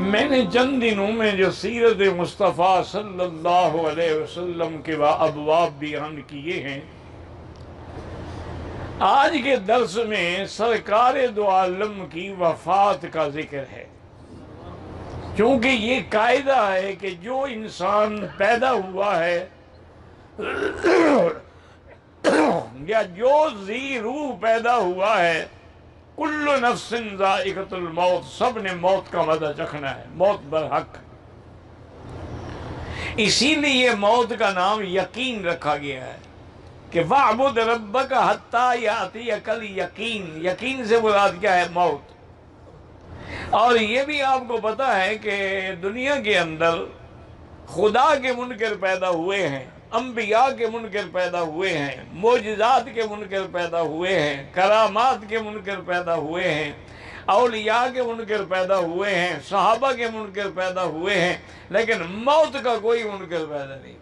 میں نے چند دنوں میں جو سیرت مصطفیٰ صلی اللہ علیہ وسلم کے ابواب بیان کیے ہیں، آج کے درس میں سرکار دو عالم کی وفات کا ذکر ہے، کیونکہ یہ قاعدہ ہے کہ جو انسان پیدا ہوا ہے یا جو ذی روح پیدا ہوا ہے، کل نفس ذائقۃ الموت، سب نے موت کا مزہ چکھنا ہے، موت برحق۔ اسی لیے موت کا نام یقین رکھا گیا ہے کہ وَاعْبُدْ رَبَّكَ حَتَّى يَأْتِيَكَ الْيَقِينُ۔ یقین سے مراد کیا ہے؟ موت۔ اور یہ بھی آپ کو پتا ہے کہ دنیا کے اندر خدا کے منکر پیدا ہوئے ہیں، انبیاء کے منکر پیدا ہوئے ہیں، معجزات کے منکر پیدا ہوئے ہیں، کرامات کے منکر پیدا ہوئے ہیں، اولیاء کے منکر پیدا ہوئے ہیں، صحابہ کے منکر پیدا ہوئے ہیں، لیکن موت کا کوئی منکر پیدا نہیں۔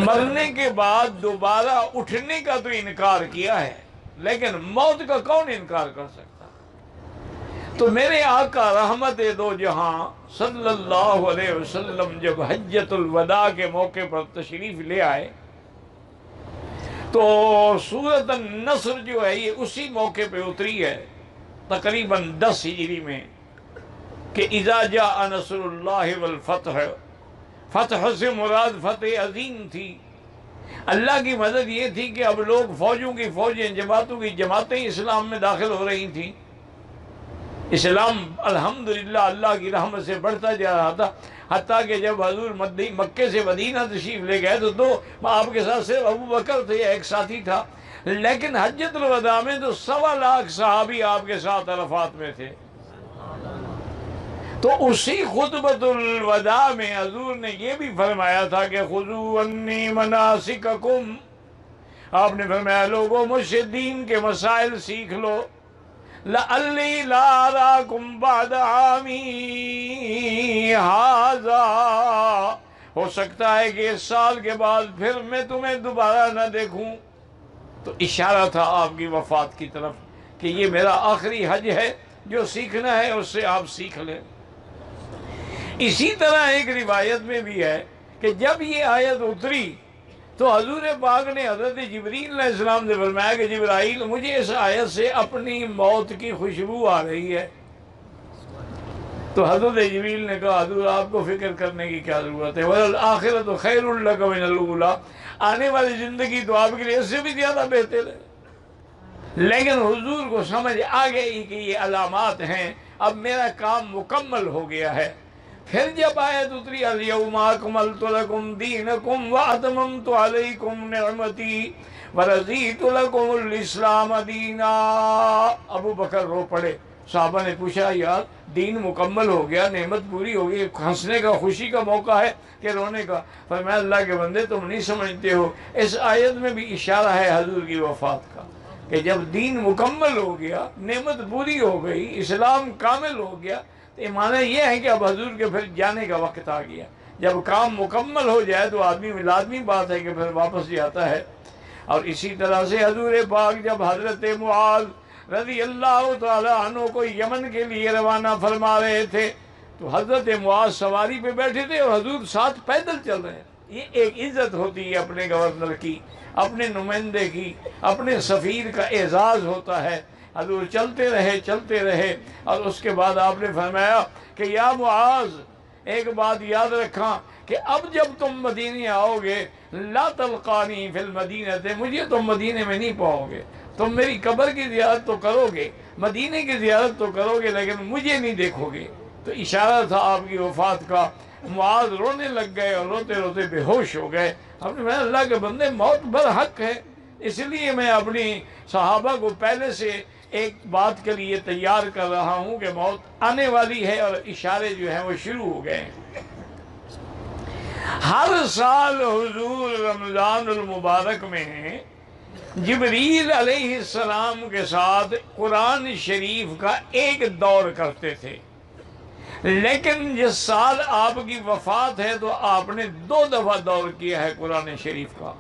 مرنے کے بعد دوبارہ اٹھنے کا تو انکار کیا ہے، لیکن موت کا کون انکار کر سکتا؟ تو میرے آقا رحمت دو جہاں صلی اللہ علیہ وسلم جب حجۃ الوداع کے موقع پر تشریف لے آئے تو سورۃ النصر جو ہے یہ اسی موقع پہ اتری ہے، تقریباً 10 ہجری میں، کہ اذا جاء نصر اللہ والفتح۔ فتح سے مراد فتح عظیم تھی، اللہ کی مدد یہ تھی کہ اب لوگ فوجوں کی فوجیں، جماعتوں کی جماعتیں اسلام میں داخل ہو رہی تھیں، اسلام الحمدللہ اللہ کی رحمت سے بڑھتا جا رہا تھا، حتیٰ کہ جب حضور مکے سے مدینہ تشریف لے گئے تو آپ کے ساتھ صرف ابو بکر تھے، ایک ساتھی تھا، لیکن حجۃ الوداع میں تو 1.25 لاکھ صحابی آپ کے ساتھ عرفات میں تھے۔ تو اسی خطبۃ الوداع میں حضور نے یہ بھی فرمایا تھا کہ خذوا عنی مناسککم، آپ نے فرمایا لوگوں مجھ سے دین کے مسائل سیکھ لو، لعلی لا اراکم بعد عامی ھذا، ہو سکتا ہے کہ اس سال کے بعد پھر میں تمہیں دوبارہ نہ دیکھوں۔ تو اشارہ تھا آپ کی وفات کی طرف کہ یہ میرا آخری حج ہے، جو سیکھنا ہے اس سے آپ سیکھ لیں۔ اسی طرح ایک روایت میں بھی ہے کہ جب یہ آیت اتری تو حضور پاک نے حضرت جبریل علیہ السلام سے فرمایا کہ جبرائیل مجھے اس آیت سے اپنی موت کی خوشبو آ رہی ہے۔ تو حضرت جبریل نے کہا حضور آپ کو فکر کرنے کی کیا ضرورت ہے، وَالْآخِرَةُ خَيْرٌ لَكَ مِنَ الْأُولَىٰ، آنے والی زندگی تو آپ کے لیے اس سے بھی زیادہ بہتر ہے۔ لیکن حضور کو سمجھ آ گئی کہ یہ علامات ہیں، اب میرا کام مکمل ہو گیا ہے۔ پھر جب آیت اتری الیوم اکملت لکم دینکم واتممت علیکم نعمتی ورضیت لکم الاسلام دینا، ابو بکر رو پڑے۔ صحابہ نے پوچھا یار دین مکمل ہو گیا، نعمت پوری ہو گئی، ہنسنے کا خوشی کا موقع ہے کہ رونے کا؟ فرمایا اللہ کے بندے تم نہیں سمجھتے ہو، اس آیت میں بھی اشارہ ہے حضور کی وفات کا، کہ جب دین مکمل ہو گیا، نعمت پوری ہو گئی، اسلام کامل ہو گیا، تو معنی یہ ہے کہ اب حضور کے پھر جانے کا وقت آ گیا۔ جب کام مکمل ہو جائے تو آدمی لازمی بات ہے کہ پھر واپس جاتا ہے۔ اور اسی طرح سے حضور پاک جب حضرت معاذ رضی اللہ تعالی عنہ کو یمن کے لیے روانہ فرما رہے تھے تو حضرت معاذ سواری پہ بیٹھے تھے اور حضور ساتھ پیدل چل رہے ہیں۔ یہ ایک عزت ہوتی ہے اپنے گورنر کی، اپنے نمائندے کی، اپنے سفیر کا اعزاز ہوتا ہے۔ حضور چلتے رہے اور اس کے بعد آپ نے فرمایا کہ یا معاذ ایک بات یاد رکھاں کہ اب جب تم مدینے آؤ گے لا تلقانی فی المدینہ، مجھے تم مدینے میں نہیں پاؤ گے، تم میری قبر کی زیارت تو کرو گے، مدینے کی زیارت تو کرو گے، لیکن مجھے نہیں دیکھو گے۔ تو اشارہ تھا آپ کی وفات کا۔ معاذ رونے لگ گئے اور روتے روتے بے ہوش ہو گئے۔ ہم نے میں اللہ کے بندے موت برحق ہے، اس لیے میں اپنی صحابہ کو پہلے سے ایک بات کے لیے تیار کر رہا ہوں کہ موت آنے والی ہے، اور اشارے جو ہیں وہ شروع ہو گئے ہیں۔ ہر سال حضور رمضان المبارک میں جبریل علیہ السلام کے ساتھ قرآن شریف کا ایک دور کرتے تھے، لیکن جس سال آپ کی وفات ہے تو آپ نے 2 دفعہ دور کیا ہے قرآن شریف کا۔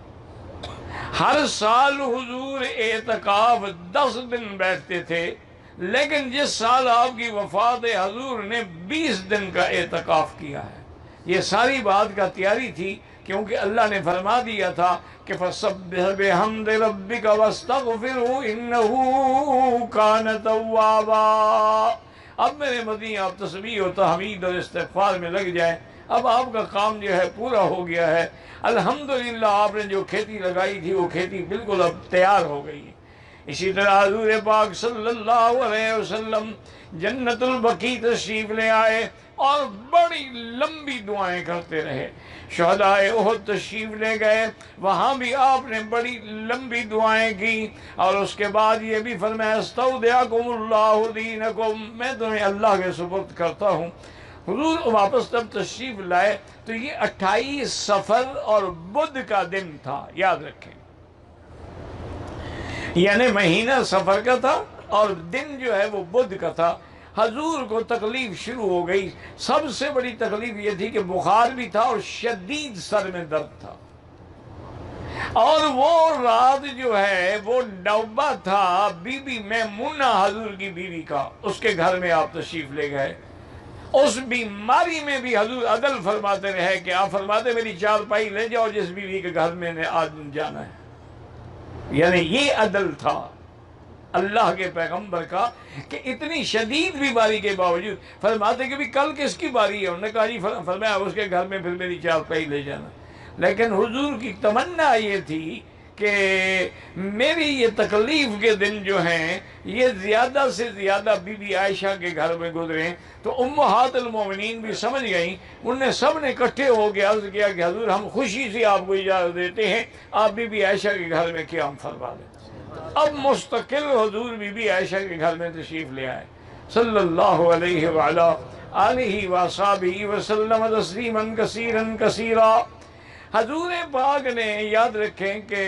ہر سال حضور اعتکاف 10 دن بیٹھتے تھے، لیکن جس سال آپ کی وفات ہے حضور نے 20 دن کا اعتکاف کیا ہے۔ یہ ساری بات کا تیاری تھی، کیونکہ اللہ نے فرما دیا تھا کہ فَسَبِّحْ بِحَمْدِ رَبِّكَ وَاسْتَغْفِرْهُ إِنَّهُ كَانَ تَوَّابًا۔ اب میرے مدنی آپ تسبیح و تحمید اور استغفار میں لگ جائیں۔ اب آپ کا کام جو ہے پورا ہو گیا ہے۔ الحمدللہ آپ نے جو کھیتی لگائی تھی وہ کھیتی بالکل اب تیار ہو گئی ہے۔ اسی طرح حضور پاک صلی اللہ علیہ وسلم جنت البقیع تشریف لے آئے اور بڑی لمبی دعائیں کرتے رہے۔ شہداء احد تشریف لے گئے، وہاں بھی آپ نے بڑی لمبی دعائیں کی، اور اس کے بعد یہ بھی فرمایا استودعکم اللہ دینکم، میں تمہیں اللہ کے سپرد کرتا ہوں۔ حضور واپس جب تشریف لائے تو یہ 28 صفر اور بدھ کا دن تھا، یاد رکھیں، یعنی مہینہ صفر کا تھا اور دن جو ہے وہ بدھ کا تھا۔ حضور کو تکلیف شروع ہو گئی۔ سب سے بڑی تکلیف یہ تھی کہ بخار بھی تھا اور شدید سر میں درد تھا، اور وہ رات جو ہے وہ نوبہ تھا بی بی میمونہ حضور کی بیوی کا، اس کے گھر میں آپ تشریف لے گئے۔ اس بیماری میں بھی حضور عدل فرماتے رہے کہ آپ فرماتے میری چارپائی لے جاؤ جس بیوی کے گھر میں نے آج جانا ہے، یعنی یہ عدل تھا اللہ کے پیغمبر کا کہ اتنی شدید بیماری کے باوجود فرماتے کہ بھی کل کس کی باری ہے، انہوں نے کہا جی فرمایا اس کے گھر میں پھر میری چارپائی لے جانا۔ لیکن حضور کی تمنا یہ تھی کہ میری یہ تکلیف کے دن جو ہیں یہ زیادہ سے زیادہ بی بی عائشہ کے گھر میں گزریں۔ تو امہات المومنین بھی سمجھ گئیں، انہوں نے سب نے اکٹھے ہو کے عرض کیا کہ حضور ہم خوشی سے آپ کو اجازت دیتے ہیں، آپ بی بی عائشہ کے گھر میں قیام فرما لیں۔ اب مستقل حضور بی بی عائشہ کے گھر میں تشریف لے آئے صلی اللہ علیہ وعلا آلہ وصحبہ وسلم تسلیما کثیرا کثیرا۔ حضور پاک نے یاد رکھیں کہ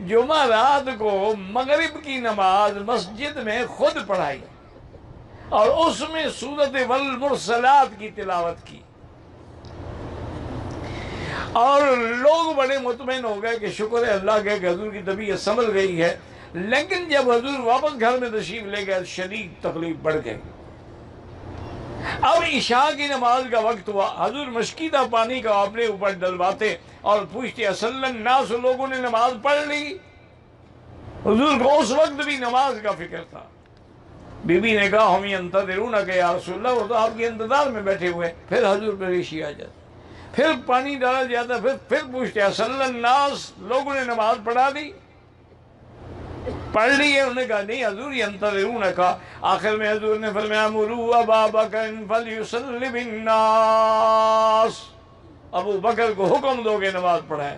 جمعہ رات کو مغرب کی نماز مسجد میں خود پڑھائی اور اس میں سورۃ والمرسلات کی تلاوت کی، اور لوگ بڑے مطمئن ہو گئے کہ شکر ہے اللہ کے کہ حضور کی طبیعت سنبھل گئی ہے۔ لیکن جب حضور واپس گھر میں تشریف لے گئے شدید تکلیف بڑھ گئی۔ اب عشاء کی نماز کا وقت ہوا، حضور مشکیدہ پانی کا اپنے اوپر ڈلواتے اور پوچھتے اصل الناس، لوگوں نے نماز پڑھ لی؟ حضور کو اس وقت بھی نماز کا فکر تھا۔ بی بی نے کہا ہم ینتظرون کہ یا رسول اللہ، وہ تو آپ کے انتظار میں بیٹھے ہوئے۔ پھر حضور پہ ریشی آ جاتی، پھر پانی ڈالا جاتا، پھر پوچھتے اصل الناس، لوگوں نے نماز پڑھا دی؟ پڑھ لی ہے؟ انہوں نے کہا نہیں حضور ینتظرون کا۔ آخر میں حضور نے فرمایا مروا ابا بکر فلیصلی بالناس، ابو بکر کو حکم دو کہ نماز پڑھائے۔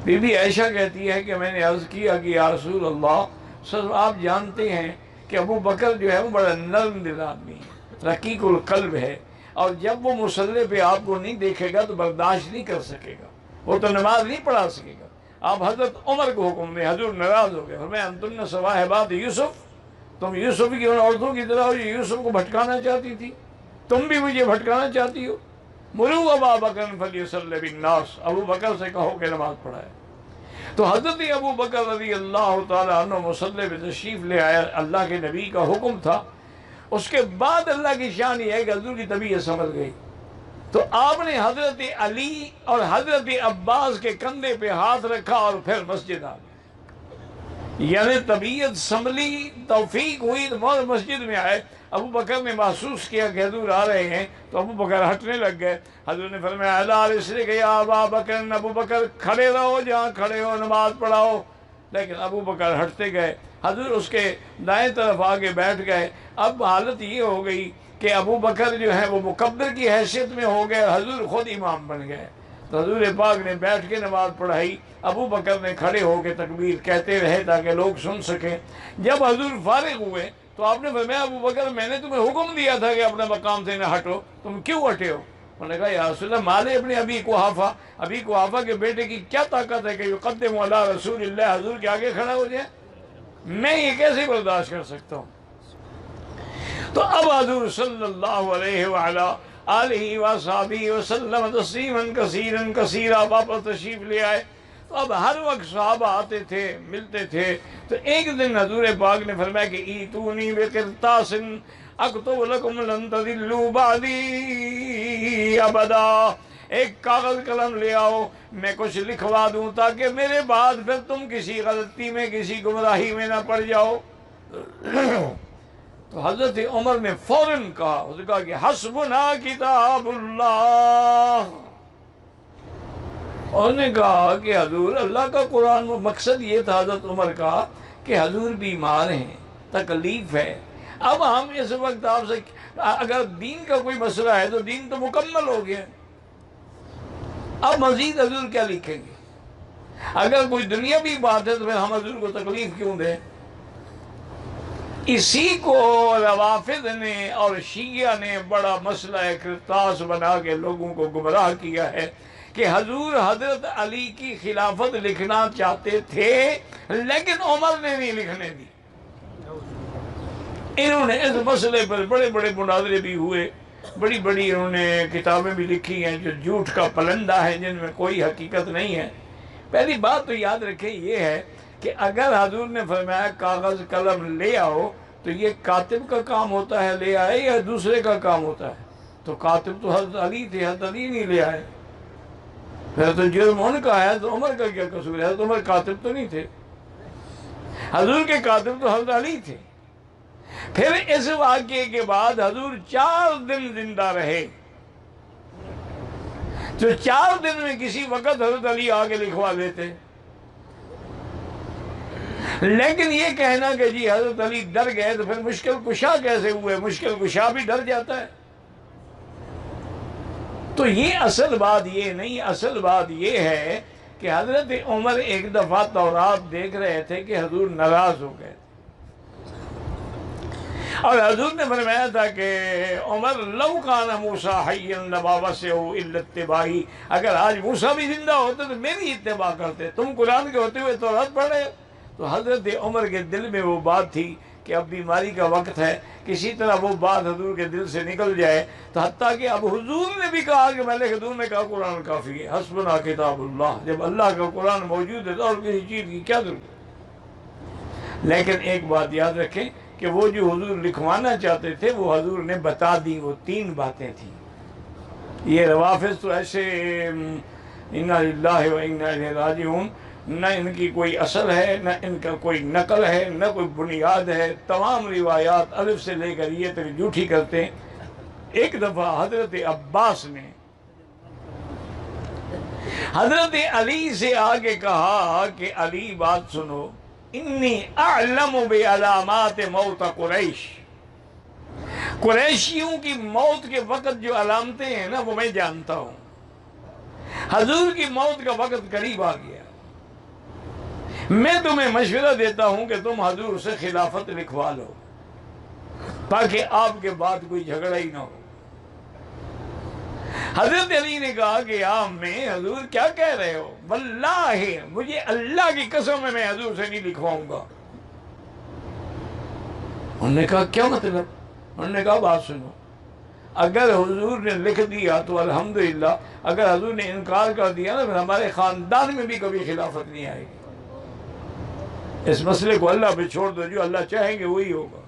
بی بی عائشہ کہتی ہے کہ میں نے عرض کیا کہ یا رسول اللہ، سر آپ جانتے ہیں کہ ابو بکر جو ہے وہ بڑا نرم دل آدمی ہے، رقیق القلب ہے، اور جب وہ مصلی پہ آپ کو نہیں دیکھے گا تو برداشت نہیں کر سکے گا، وہ تو نماز نہیں پڑھا سکے گا۔ آپ حضرت عمر کو حکم دیں، حضور ناراض ہو گئے، فرمایا انتن صواحبات یوسف، تم یوسف کی ان عورتوں کی طرح ہو جو یوسف کو بھٹکانا چاہتی تھی، تم بھی مجھے بھٹکانا چاہتی ہو۔ مروا ابا بکر فلیصلی بالناس، ابو بکر سے کہو کہ نماز پڑھائے۔ تو حضرت ابو بکر رضی اللہ تعالیٰ عنہ مصلی پہ تشریف لے آیا، اللہ کے نبی کا حکم تھا۔ اس کے بعد اللہ کی شان یہ ہے کہ حضور کی طبیعت سنبھل گئی، تو آپ نے حضرت علی اور حضرت عباس کے کندھے پہ ہاتھ رکھا اور پھر مسجد آ گئے، یعنی طبیعت سنبھلی، توفیق ہوئی تو مسجد میں آئے۔ ابو بکر نے محسوس کیا کہ حضور آ رہے ہیں تو ابو بکر ہٹنے لگ گئے۔ حضور نے فرمایا الا رسلک یا ابا بکر، ابو بکر کھڑے رہو جہاں کھڑے ہو، نماز پڑھاؤ۔ لیکن ابو بکر ہٹتے گئے، حضور اس کے دائیں طرف آگے بیٹھ گئے۔ اب حالت یہ ہو گئی کہ ابو بکر جو ہے وہ مکبر کی حیثیت میں ہو گئے، حضور خود امام بن گئے۔ تو حضور پاک نے بیٹھ کے نماز پڑھائی، ابو بکر نے کھڑے ہو کے تکبیر کہتے رہے تاکہ لوگ سن سکیں۔ جب حضور فارغ ہوئے تو آپ نے فرمایا ابو بکر میں نے تمہیں حکم دیا تھا کہ اپنے مقام سے نہ ہٹو، تم کیوں ہٹے ہو؟ انہوں نے کہا یا رسول اللہ مالے ابن ابی قحافہ، ابی قحافہ کے بیٹے کی کیا طاقت ہے کہ یقدم علی رسول اللہ، حضور کے آگے کھڑا ہو جائے؟ میں یہ کیسے برداشت کر سکتا ہوں؟ تو اب حضور صلی اللہ علیہ وعلا آلہ وصحبہ وسلم تسلیما کثیرا کثیرا واپس تشریف لے آئے۔ تو اب ہر وقت صحابہ آتے تھے، ملتے تھے، تو ایک دن حضور پاک نے فرمایا کہ ایتونی بقرطاس اکتب لکم لن تضلوا بعدی ابدا، ایک کاغذ قلم لے آؤ، میں کچھ لکھوا دوں تاکہ میرے بعد پھر تم کسی غلطی میں، کسی گمراہی میں نہ پڑ جاؤ۔ تو حضرت عمر نے فوراً کہا، اس نے کہا کہ حسبنا کتاب اللہ۔ انہوں نے کہا کہ حضور اللہ کا قرآن، مقصد یہ تھا حضرت عمر کا کہ حضور بیمار ہیں، تکلیف ہے، اب ہم اس وقت آپ سے، اگر دین کا کوئی مسئلہ ہے تو دین تو مکمل ہو گیا، اب مزید حضور کیا لکھیں گے؟ اگر کوئی دنیاوی بات ہے تو پھر ہم حضور کو تکلیف کیوں دیں؟ اسی کو روافض نے اور شیعہ نے بڑا مسئلہ قرطاس بنا کے لوگوں کو گمراہ کیا ہے کہ حضور حضرت علی کی خلافت لکھنا چاہتے تھے لیکن عمر نے نہیں لکھنے دی۔ انہوں نے اس مسئلے پر بڑے بڑے مناظرے بھی ہوئے، بڑی بڑی انہوں نے کتابیں بھی لکھی ہیں جو جھوٹ کا پلندہ ہے، جن میں کوئی حقیقت نہیں ہے۔ پہلی بات تو یاد رکھیں یہ ہے کہ اگر حضور نے فرمایا کاغذ قلم لے آؤ تو یہ کاتب کا کام ہوتا ہے لے آئے یا دوسرے کا کام ہوتا ہے؟ تو کاتب تو حضرت علی تھے، حضرت علی نہیں لے آئے، پھر تو جرم ان کا ہے تو عمر کا کیا قصور ہے؟ حضرت عمر کاتب تو نہیں تھے، حضور کے کاتب تو حضرت علی تھے۔ پھر اس واقعے کے بعد حضور 4 دن زندہ رہے، تو 4 دن میں کسی وقت حضرت علی آگے لکھوا دیتے، لیکن یہ کہنا کہ جی حضرت علی ڈر گئے تو پھر مشکل کشا کیسے ہوئے؟ مشکل کشا بھی ڈر جاتا ہے۔ تو یہ اصل بات یہ نہیں، اصل بات یہ ہے کہ حضرت عمر ایک دفعہ تورات دیکھ رہے تھے کہ حضور ناراض ہو گئے، اور حضور نے فرمایا تھا کہ عمر لو کان موسیٰ حیا لما وسعہ الا اتباعی، اگر آج موسیٰ بھی زندہ ہوتے تو میری اتباع کرتے، تم قرآن کے ہوتے ہوئے تورات پڑھ رہے ہو۔ تو حضرت عمر کے دل میں وہ بات تھی کہ اب بیماری کا وقت ہے، کسی طرح وہ بات حضور کے دل سے نکل جائے، تو حتیٰ کہ اب حضور نے بھی کہا کہ میں لکھ دوں، نے کہا قرآن کافی ہے، حسبنا کتاب اللہ، جب اللہ کا قرآن موجود ہے تو اور کسی چیز کی کیا ضرورت؟ لیکن ایک بات یاد رکھیں کہ وہ جو حضور لکھوانا چاہتے تھے وہ حضور نے بتا دی، وہ 3 باتیں تھیں۔ یہ روافض تو ایسے انا للہ و انا الیہ راجعون، نہ ان کی کوئی اصل ہے، نہ ان کا کوئی نقل ہے، نہ کوئی بنیاد ہے، تمام روایات الف سے لے کر یہ تک جھوٹی کرتے ہیں۔ ایک دفعہ حضرت عباس نے حضرت علی سے آگے کہا کہ علی بات سنو، انی اعلم بعلامات موت قریش، قریشیوں کی موت کے وقت جو علامتیں ہیں نا وہ میں جانتا ہوں، حضور کی موت کا وقت قریب آ گیا، میں تمہیں مشورہ دیتا ہوں کہ تم حضور سے خلافت لکھوا لو تاکہ آپ کے بعد کوئی جھگڑا ہی نہ ہو۔ حضرت علی نے کہا کہ یا میں حضور کیا کہہ رہے ہو؟ واللہ مجھے اللہ کی قسم ہے میں حضور سے نہیں لکھواؤں گا۔ انہوں نے کہا کیا مطلب؟ انہوں نے کہا بات سنو، اگر حضور نے لکھ دیا تو الحمدللہ، اگر حضور نے انکار کر دیا نا پھر ہمارے خاندان میں بھی کبھی خلافت نہیں آئے گی۔ اس مسئلے کو اللہ پہ چھوڑ دو، جو اللہ چاہیں گے وہی ہوگا۔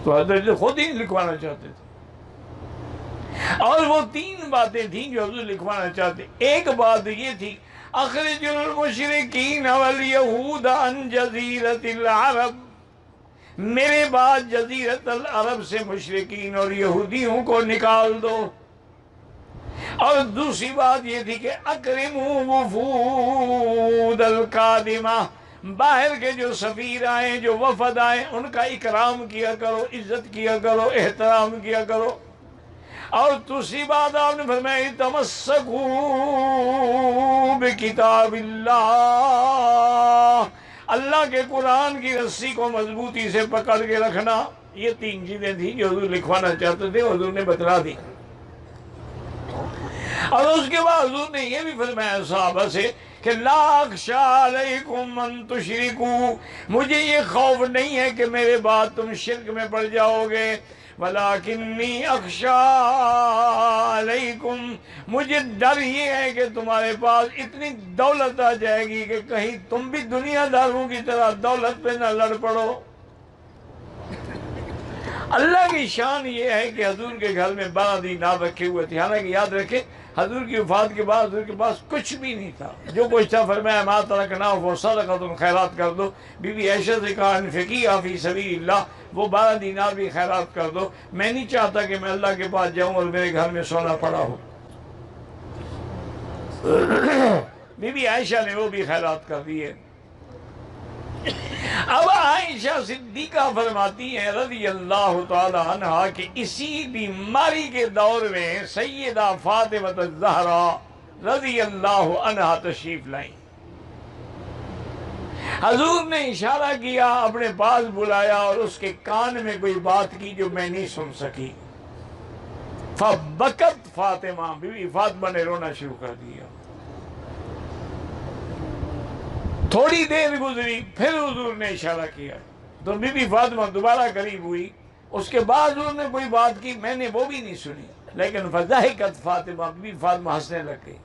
تو حضرت خود ہی لکھوانا چاہتے تھے، اور وہ 3 باتیں تھیں جو حضور لکھوانا چاہتے۔ ایک بات یہ تھی اخرج المشرکین والیہود عن جزیرۃ العرب، میرے بعد جزیرت العرب سے مشرکین اور یہودیوں کو نکال دو۔ اور دوسری بات یہ تھی کہ اکرموا وفود القادمہ، باہر کے جو سفیر آئیں، جو وفد آئیں، ان کا اکرام کیا کرو، عزت کیا کرو، احترام کیا کرو۔ اور دوسری بات آپ نے فرمائی تمسکوا بکتاب اللہ، اللہ کے قرآن کی رسی کو مضبوطی سے پکڑ کے رکھنا۔ یہ 3 چیزیں تھیں جو حضور لکھوانا چاہتے تھے، حضور نے بتلا دی۔ اور اس کے بعد حضور نے یہ بھی فرمایا صحابہ سے کہ لا اخشی علیکم ان تشرکوا، مجھے یہ خوف نہیں ہے کہ میرے بعد تم شرک میں پڑ جاؤ گے، وَلَكِنِّي أَخْشَىٰ عَلَيْكُمْ، مجھے ڈر یہ ہے کہ تمہارے پاس اتنی دولت آ جائے گی کہ کہیں تم بھی دنیا داروں کی طرح دولت پہ نہ لڑ پڑو۔ اللہ کی شان یہ ہے کہ حضور کے گھر میں 12 دینار رکھے ہوئے تھے، حالانکہ یاد رکھیں حضور کی وفات کے بعد حضور کے پاس کچھ بھی نہیں تھا، جو کچھ تھا فرمایا ما ترکنا فصدقۃ، خیرات کر دو۔ بی بی عائشہ سے کہا انفقیہا فی سبیل اللہ، وہ 12 دینار بھی خیرات کر دو، میں نہیں چاہتا کہ میں اللہ کے پاس جاؤں اور میرے گھر میں سونا پڑا ہو۔ بی بی عائشہ نے وہ بھی خیرات کر دیے۔ اب عائشہ صدیقہ فرماتی ہیں رضی اللہ تعالی عنہ کہ اسی بیماری کے دور میں سیدہ فاطمہ الزہرا رضی اللہ عنہ تشریف لائیں۔ حضور نے اشارہ کیا، اپنے پاس بلایا اور اس کے کان میں کوئی بات کی جو میں نہیں سن سکی۔ فبکت فاطمہ، بی بی فاطمہ نے رونا شروع کر دیا۔ تھوڑی دیر گزری، پھر حضور نے اشارہ کیا تو بی بی فاطمہ دوبارہ قریب ہوئی، اس کے بعد حضور نے کوئی بات کی، میں نے وہ بھی نہیں سنی، لیکن فضحکت فاطمہ، بی بی فاطمہ ہنسنے لگ گئی۔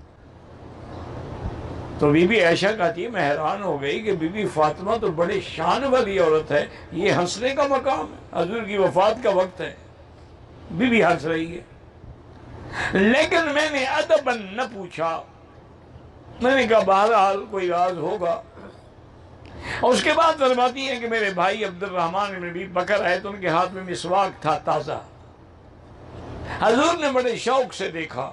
تو بی بی عائشہ کہتی ہے میں حیران ہو گئی کہ بی بی فاطمہ تو بڑے شان والی عورت ہے، یہ ہنسنے کا مقام ہے، حضور کی وفات کا وقت ہے، بی بی ہنس رہی ہے۔ لیکن میں نے ادباً نہ پوچھا، میں نے کہا بہرحال کوئی راز ہوگا۔ اور اس کے بعد فرماتی ہے کہ میرے بھائی عبد الرحمن بن ابی بکر آئے تو ان کے ہاتھ میں مسواک تھا تازہ، حضور نے بڑے شوق سے دیکھا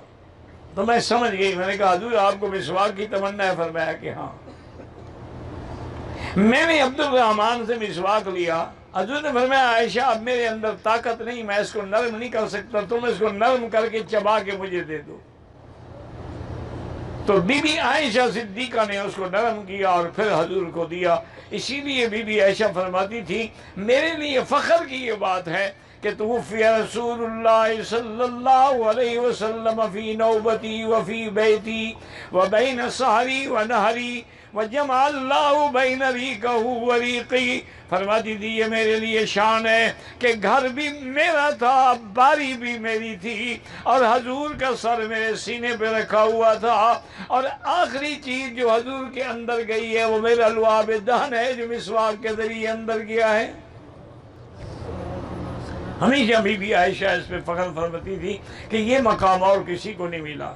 تو میں سمجھ گئی، میں نے کہا حضور آپ کو مسواک کی تمنا ہے؟ فرمایا کہ ہاں۔ میں نے عبد الرحمن سے مسواک لیا، حضور نے فرمایا عائشہ اب میرے اندر طاقت نہیں، میں اس کو نرم نہیں کر سکتا، تم اس کو نرم کر کے چبا کے مجھے دے دو۔ تو بی بی عائشہ صدیقہ نے اس کو نرم کیا اور پھر حضور کو دیا۔ اسی لیے بی بی عائشہ فرماتی تھی میرے لیے فخر کی یہ بات ہے کہ توفی رسول اللہ صلی اللہ علیہ وسلم فی نوبتی وفی بیتی وبین سحری ونہری وجمع اللہ بین ریقہ وریقی۔ فرماتی تھی یہ میرے لیے شان ہے کہ گھر بھی میرا تھا، باری بھی میری تھی، اور حضور کا سر میرے سینے پہ رکھا ہوا تھا، اور آخری چیز جو حضور کے اندر گئی ہے وہ میرا لعاب دہن ہے جو مسواک کے ذریعے اندر گیا ہے۔ ہمیشہ بی بی عائشہ اس پہ فخر فرماتی تھی کہ یہ مقام اور کسی کو نہیں ملا۔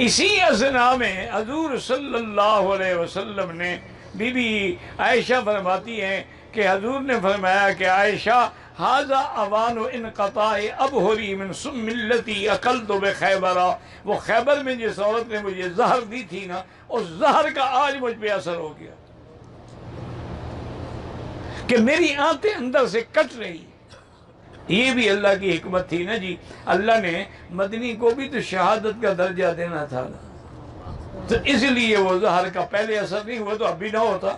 اسی اثنا میں حضور صلی اللہ علیہ وسلم نے، بی بی عائشہ فرماتی ہیں کہ حضور نے فرمایا کہ عائشہ ھذا اوان انقطاع ابہری من سم التی اکلت بخیبر، وہ خیبر میں جس عورت نے مجھے زہر دی تھی نا، اس زہر کا آج مجھ پہ اثر ہو گیا کہ میری آنتیں اندر سے کٹ رہی۔ یہ بھی اللہ کی حکمت تھی نا جی، اللہ نے مدنی کو بھی تو شہادت کا درجہ دینا تھا نا، تو اس لیے وہ زہر کا پہلے اثر نہیں ہوا تو اب بھی نہ ہوتا،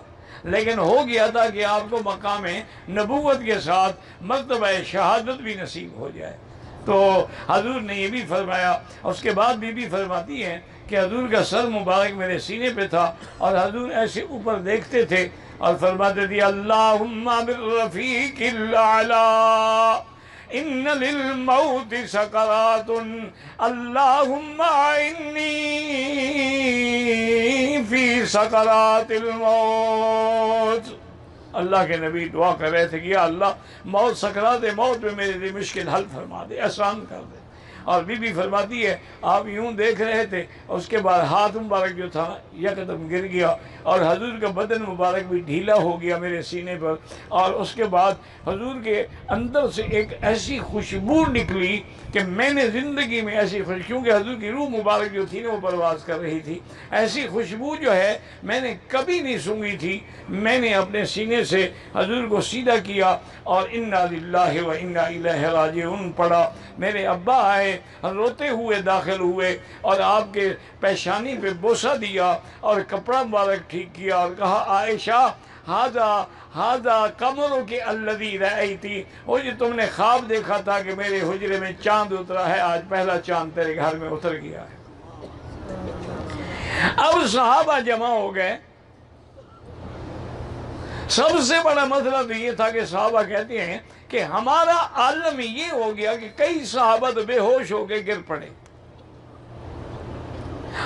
لیکن ہو گیا تھا کہ آپ کو مقام نبوت کے ساتھ مرتبہ شہادت بھی نصیب ہو جائے۔ تو حضور نے یہ بھی فرمایا۔ اس کے بعد بی بی فرماتی ہیں کہ حضور کا سر مبارک میرے سینے پہ تھا اور حضور ایسے اوپر دیکھتے تھے اور فرماتے تھے اللہم بالرفیق الاعلی ان للموت سکرات اللہم اعنی فی سکرات الموت۔ اللہ کے نبی دعا کر رہے تھے کہ یا اللہ موت، سکرات موت میں میرے لیے مشکل حل فرما دے، آسان کر دے۔ اور بی بی فرماتی ہے آپ یوں دیکھ رہے تھے، اس کے بعد ہاتھ مبارک جو تھا یکدم گر گیا اور حضور کا بدن مبارک بھی ڈھیلا ہو گیا میرے سینے پر، اور اس کے بعد حضور کے اندر سے ایک ایسی خوشبو نکلی کہ میں نے زندگی میں ایسی خوشبو، کیونکہ حضور کی روح مبارک جو تھی نا وہ پرواز کر رہی تھی، ایسی خوشبو جو ہے میں نے کبھی نہیں سونگھی تھی۔ میں نے اپنے سینے سے حضور کو سیدھا کیا اور انا للہ و انا الیہ راجعون پڑھا۔ میرے ابا آئے، روتے ہوئے داخل ہوئے اور آپ کے پیشانی پہ بوسہ دیا اور کپڑا مبارک ٹھیک کیا اور کہا عائشہ ھذا قمرک الذی رأیتی، وہ جو تم نے خواب دیکھا تھا کہ میرے حجرے میں چاند اترا ہے، آج پہلا چاند تیرے گھر میں اتر گیا ہے۔ اب صحابہ جمع ہو گئے سب سے بڑا مسئلہ تو یہ تھا کہ صحابہ کہتے ہیں کہ ہمارا عالم یہ ہو گیا کہ کئی صحابہ تو بے ہوش ہو کے گر پڑے،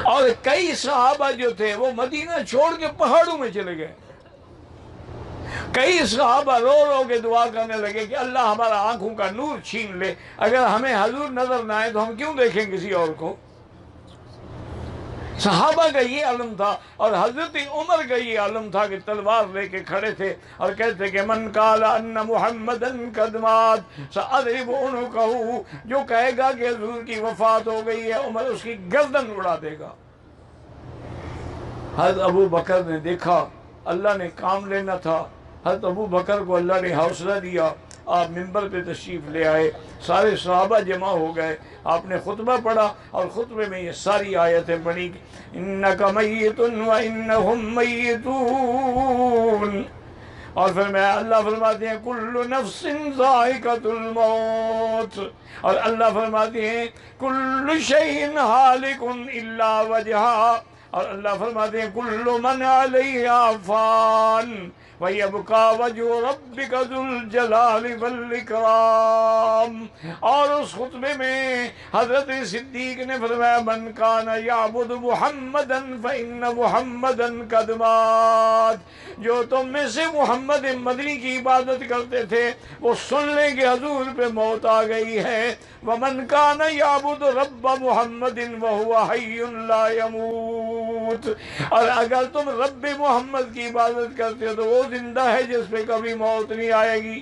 اور کئی صحابہ جو تھے وہ مدینہ چھوڑ کے پہاڑوں میں چلے گئے۔ کئی صحابہ رو رو کے دعا کرنے لگے کہ اللہ ہمارا آنکھوں کا نور چھین لے، اگر ہمیں حضور نظر نہ آئے تو ہم کیوں دیکھیں کسی اور کو۔ صحابہ کا یہ علم تھا، اور حضرت عمر کا یہ علم تھا کہ تلوار لے کے کھڑے تھے اور کہتے کہ من قال ان محمدن قد مات سأضرب عنقہ، جو کہے گا کہ حضور کی وفات ہو گئی ہے عمر اس کی گردن اڑا دے گا۔ حضرت ابو بکر نے دیکھا اللہ نے کام لینا تھا، حضرت ابو بکر کو اللہ نے حوصلہ دیا، آپ منبر پہ تشریف لے آئے، سارے صحابہ جمع ہو گئے، آپ نے خطبہ پڑھا اور خطبے میں یہ ساری آیتیں پڑھی، انک میت وانہم میتون، اور فرمایا اللہ فرماتے ہیں کل نفس ذائقۃ الموت، اور اللہ فرماتے ہیں کل شیء ہالک الا وجہہ، اور اللہ فرماتے ہیں کل من علیہا فان وَيَبْقَى وَجْهُ رَبِّكَ ذُو الْجَلَالِ وَالْإِكْرَامِ۔ اور اس خطبے میں حضرت صدیق نے فرمایا من کان یعبد محمدا فإن محمدا قد مات، جو تم میں سے محمد مدنی کی عبادت کرتے تھے وہ سن لیں کہ حضور پہ موت آ گئی ہے، وَمَنْ كَانَ يَعْبُدُ رَبَّ مُحَمَّدٍ وَهُوَ حَيٌّ لَا يَمُوتُ، اور اگر تم رب محمد کی عبادت کرتے ہو تو وہ زندہ ہے جس پہ کبھی موت نہیں آئے گی۔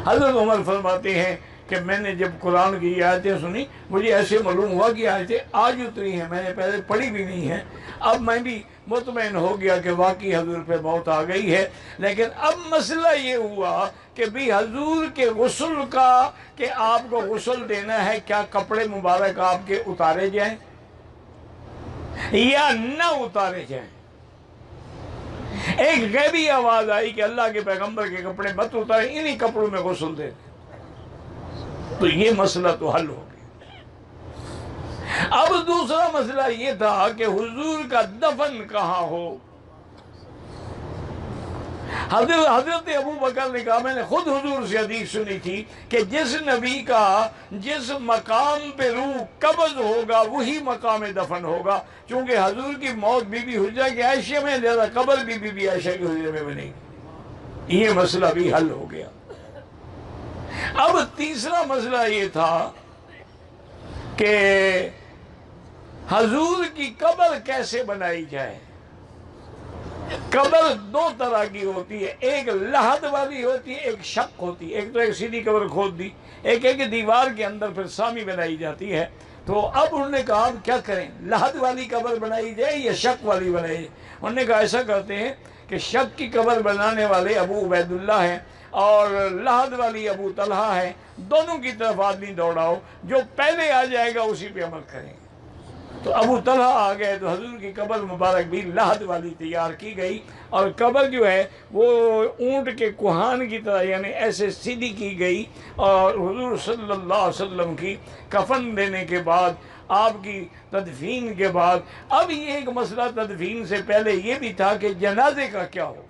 حضرت عمر فرماتے ہیں کہ میں نے جب قرآن کی آیتیں سنی مجھے ایسے معلوم ہوا کہ آیتیں آج اتری ہیں، میں نے پہلے پڑھی بھی نہیں ہیں، اب میں بھی مطمئن ہو گیا کہ واقعی حضور پہ موت آ گئی ہے۔ لیکن اب مسئلہ یہ ہوا کہ بھی حضور کے غسل کا، کہ آپ کو غسل دینا ہے، کیا کپڑے مبارک آپ کے اتارے جائیں یا نہ اتارے جائیں؟ ایک غیبی آواز آئی کہ اللہ کے پیغمبر کے کپڑے مت اتاریں، انہی کپڑوں میں غسل دے دیں، تو یہ مسئلہ تو حل ہو گیا۔ اب دوسرا مسئلہ یہ تھا کہ حضور کا دفن کہاں ہو۔ حضرت ابو بکر نے کہا میں نے خود حضور سے حدیث سنی تھی کہ جس نبی کا جس مقام پہ روح قبض ہوگا وہی مقام دفن ہوگا، چونکہ حضور کی موت بی بی حجرہ کے عائشہ میں، لہذا قبر بھی بی بی عائشہ کے حجرے میں بنے گی۔ یہ مسئلہ بھی حل ہو گیا۔ اب تیسرا مسئلہ یہ تھا کہ حضور کی قبر کیسے بنائی جائے۔ قبر دو طرح کی ہوتی ہے، ایک لحد والی ہوتی ہے، ایک شق ہوتی ہے۔ ایک تو ایک سیدھی قبر کھود دی، ایک ہے کہ دیوار کے اندر پھر سامی بنائی جاتی ہے۔ تو اب انہوں نے کہا اب کیا کریں، لحد والی قبر بنائی جائے یا شق والی بنائی جائے؟ انہوں نے کہا ایسا کرتے ہیں کہ شق کی قبر بنانے والے ابو عبید اللہ ہیں اور لحد والی ابو طلحہ ہیں، دونوں کی طرف آدمی دوڑاؤ، جو پہلے آ جائے گا اسی پہ عمل کریں۔ تو ابو طلحہ آ گئے تو حضور کی قبر مبارک بھی لحد والی تیار کی گئی، اور قبر جو ہے وہ اونٹ کے کوہان کی طرح یعنی ایسے سیدھی کی گئی، اور حضور صلی اللہ علیہ وسلم کی کفن دینے کے بعد، آپ کی تدفین کے بعد، اب یہ ایک مسئلہ تدفین سے پہلے یہ بھی تھا کہ جنازے کا کیا ہو۔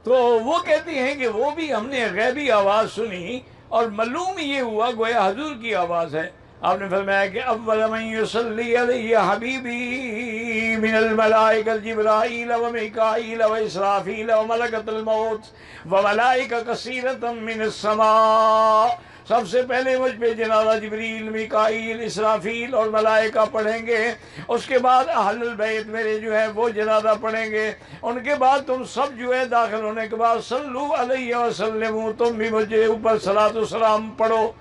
تو وہ کہتی ہیں کہ وہ بھی ہم نے غیبی آواز سنی اور معلوم یہ ہوا گویا حضور کی آواز ہے۔ آپ نے فرمایا کہ اول من یصلی علیہ حبیبی من الملائکۃ جبرائیل و میکائیل و اسرافیل و ملکۃ الموت و ملائکہ کثیرۃ من السماء، سب سے پہلے مجھ پہ جنازہ جبریل، میکائیل، اسرافیل اور ملائکہ پڑھیں گے، اس کے بعد اہل البیت میرے جو ہے وہ جنازہ پڑھیں گے، ان کے بعد تم سب جو ہے داخل ہونے کے بعد صلو علیہ وسلم، تم بھی مجھے اوپر صلاۃ و سلام پڑھو۔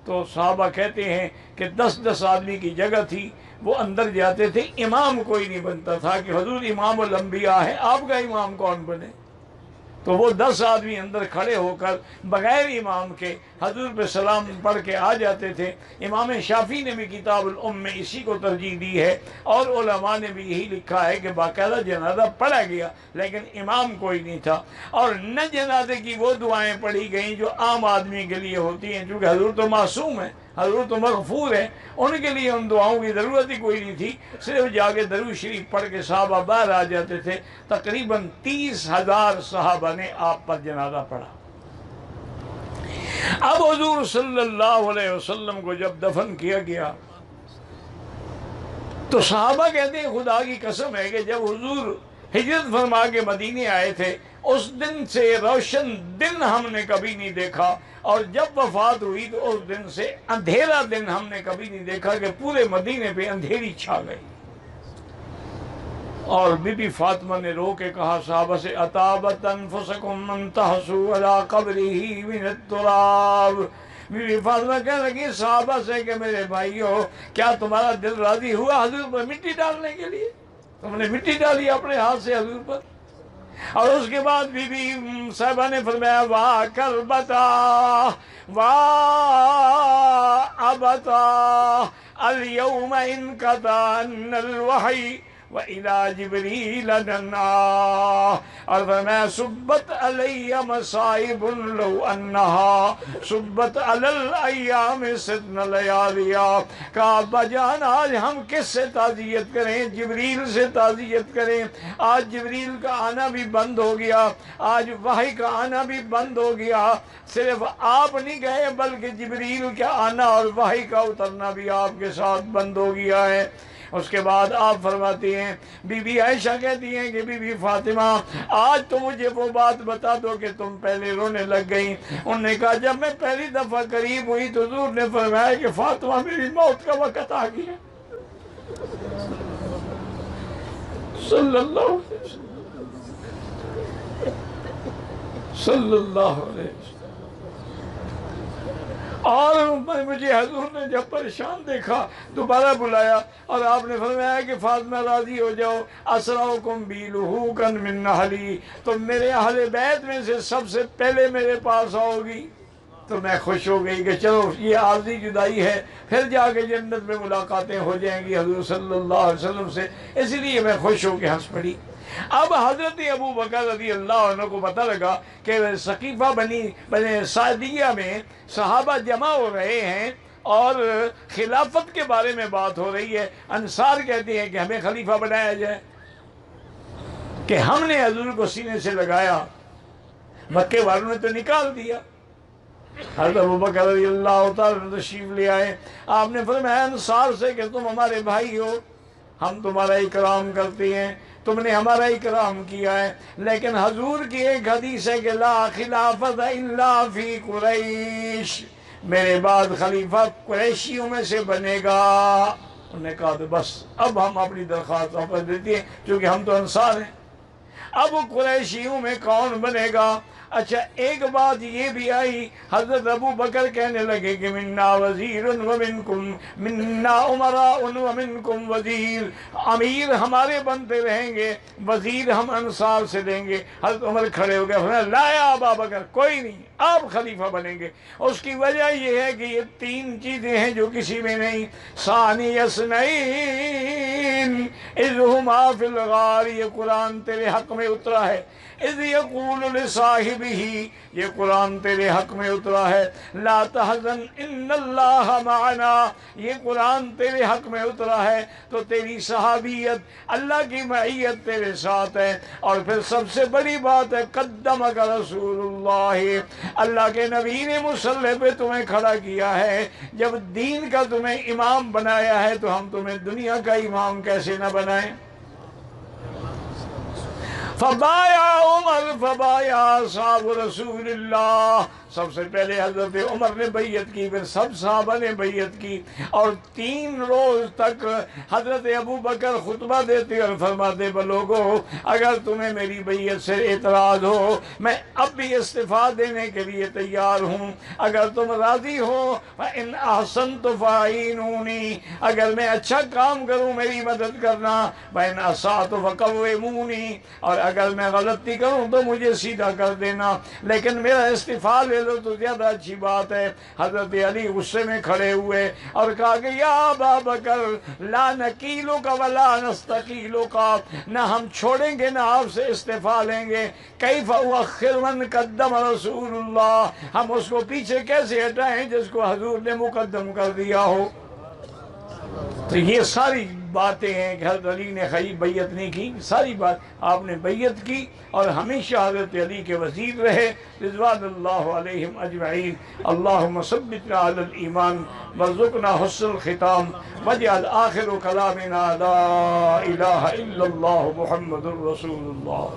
تو صحابہ کہتے ہیں کہ 10 آدمی کی جگہ تھی، وہ اندر جاتے تھے، امام کوئی نہیں بنتا تھا کہ حضور امام الانبیاء ہے، آپ کا امام کون بنے؟ تو وہ 10 آدمی اندر کھڑے ہو کر بغیر امام کے حضور پہ سلام پڑھ کے آ جاتے تھے۔ امام شافعی نے بھی کتاب الام میں اسی کو ترجیح دی ہے، اور علماء نے بھی یہی لکھا ہے کہ باقاعدہ جنازہ پڑھا گیا لیکن امام کوئی نہیں تھا، اور نہ جنازے کی وہ دعائیں پڑھی گئیں جو عام آدمی کے لیے ہوتی ہیں، چونکہ حضور تو معصوم ہے، حضور تو مغفور ہیں، ان کے لیے ان دعاؤں کی ضرورت ہی کوئی نہیں تھی، صرف جا کے درود شریف پڑھ کے صحابہ باہر آ جاتے تھے۔ تقریباً 30,000 صحابہ نے آپ پر جنازہ پڑھا۔ اب حضور صلی اللہ علیہ وسلم کو جب دفن کیا گیا تو صحابہ کہتے ہیں خدا کی قسم ہے کہ جب حضور ہجرت فرما کے مدینے آئے تھے اس دن سے روشن دن ہم نے کبھی نہیں دیکھا، اور جب وفات ہوئی تو اس دن سے اندھیرا دن ہم نے کبھی نہیں دیکھا کہ پورے مدینے پہ اندھیری چھا گئی۔ اور بی بی فاطمہ نے رو کے کہا صحابہ سے اطابت انفسکم من تحسوا علی قبرہ من التراب۔ بی بی فاطمہ کہنے لگی صحابہ سے کہ میرے بھائیو کیا تمہارا دل راضی ہوا حضور پر مٹی ڈالنے کے لیے؟ تم نے مٹی ڈالی اپنے ہاتھ سے حضور پر۔ اور اس کے بعد بی بی صاحبہ نے فرمایا واہ کربتا واہ ابتا اليوم انقطع عنا الوحی وَإِلَى جِبْرِيلَ نَنْعَا، اور فرمایا سُبَّتْ عَلَيَّ مَصَائِبٌ لَوْ أَنَّهَا سُبَّتْ عَلَى الْأَيَّامِ سِتْنَ لَيَالِيَا۔ کہا ابا جان آج ہم کس سے تعزیت کریں؟ جبریل سے تعزیت کریں۔ آج جبریل کا آنا بھی بند ہو گیا، آج وحی کا آنا بھی بند ہو گیا۔ صرف آپ نہیں گئے بلکہ جبریل کا آنا اور وحی کا اترنا بھی آپ کے ساتھ بند ہو گیا ہے۔ اس کے بعد آپ فرماتی ہیں، بی بی عائشہ کہتی ہیں کہ بی بی فاطمہ آج تو مجھے وہ بات بتا دو کہ تم پہلے رونے لگ گئیں۔ انہوں نے کہا جب میں پہلی دفعہ قریب ہوئی تو حضور نے فرمایا کہ فاطمہ میری موت کا وقت آ گیا۔ صلی اللہ علیہ وسلم، صلی اللہ علیہ وسلم۔ اور مجھے حضور نے جب پریشان دیکھا دوبارہ بلایا اور آپ نے فرمایا کہ فاطمہ راضی ہو جاؤ، اسرعکم بی لحوقا من اہلی، تم میرے اہل بیت میں سے سب سے پہلے میرے پاس آؤ گی۔ تو میں خوش ہو گئی کہ چلو یہ عارضی جدائی ہے، پھر جا کے جنت میں ملاقاتیں ہو جائیں گی حضور صلی اللہ علیہ وسلم سے، اس لیے میں خوش ہو کے ہنس پڑی۔ اب حضرت ابو بکر رضی اللہ عنہ کو پتہ لگا کہ سقیفہ بنی سعدیہ میں صحابہ جمع ہو رہے ہیں اور خلافت کے بارے میں بات ہو رہی ہے۔ انصار کہتے ہیں کہ ہمیں خلیفہ بنایا جائے، کہ ہم نے حضور کو سینے سے لگایا، مکے والوں نے تو نکال دیا۔ حضرت ابو بکر رضی اللہ تعالیٰ تشریف لے آئے، آپ نے فرمایا انصار سے کہ تم ہمارے بھائی ہو، ہم تمہارا اکرام کرتے ہیں، تم نے ہمارا اکرام کیا ہے، لیکن حضور کی ایک حدیث ہے کہ لا خلافت الا فی قریش، میرے بعد خلیفہ قریشیوں میں سے بنے گا۔ انہوں نے کہا تو بس اب ہم اپنی درخواست واپس دیتے ہیں کیونکہ ہم تو انصار ہیں۔ اب قریشیوں میں کون بنے گا؟ اچھا ایک بات یہ بھی آئی، حضرت ابو بکر کہنے لگے کہ منا وزیر ومنکم منا امراء ومنکم وزیر، امیر ہمارے بنتے رہیں گے، وزیر ہم انصار سے لیں گے۔ حضرت عمر کھڑے ہو گئے، فرمایا لا یا ابا بکر، کوئی نہیں، آپ خلیفہ بنیں گے۔ اس کی وجہ یہ ہے کہ یہ تین چیزیں ہیں جو کسی میں نہیں۔ ثانی اثنین اذ ہما فی الغار، یہ قرآن تیرے حق میں اترا ہے۔ اذ یقول لصاحبہ، یہ قرآن تیرے حق میں اترا ہے۔ لا تحزن ان اللہ معنا، یہ قرآن تیرے حق میں اترا ہے تو تیری صحابیت، اللہ کی معیت تیرے ساتھ ہے۔ اور پھر سب سے بڑی بات ہے قدمک رسول اللہ، اللہ کے نبی نے مصلی پہ تمہیں کھڑا کیا ہے۔ جب دین کا تمہیں امام بنایا ہے تو ہم تمہیں دنیا کا امام کیسے نہ بنائیں؟ فبایا عمر فبایا اصحاب رسول اللہ، سب سے پہلے حضرت عمر نے بیعت کی، پھر سب صحابہ نے بیعت کی، اور 3 روز تک حضرت ابو بکر خطبہ دیتے اور فرماتے لوگو اگر تمہیں میری بیعت سے اعتراض ہو میں اب بھی استعفیٰ دینے کے لیے تیار ہوں، اگر تم راضی ہو فَإِنْ أَحْسَنْتُ فَأَعِينُونِي، اگر میں اچھا کام کروں میری مدد کرنا، وَإِنْ أَسَأْتُ فَقَوِّمُونِي، اور اگر میں غلطی کروں تو مجھے سیدھا فیصلہ کر دینا، لیکن میرا استعفیٰ لے لو تو زیادہ اچھی بات ہے۔ حضرت علی غصے میں کھڑے ہوئے اور کہا کہ یا ابا بکر لا نکیلک ولا نستقیلک، نہ ہم چھوڑیں گے نہ آپ سے استعفیٰ لیں گے۔ کیف اؤخر من قدم رسول اللہ، ہم اس کو پیچھے کیسے ہٹائیں جس کو حضور نے مقدم کر دیا ہو۔ تو یہ ساری باتیں ہیں کہ حضرت علی نے بیعت نہیں کی، ساری بات آپ نے بیعت کی اور ہمیشہ حضرت علی کے وزیر رہے رضوان اللہ علیہم اجمعین۔ اللہم ثبتنا علی الایمان وارزقنا حسن الختام واجعل آخر کلامنا لا الہ الا اللہ محمد رسول اللہ۔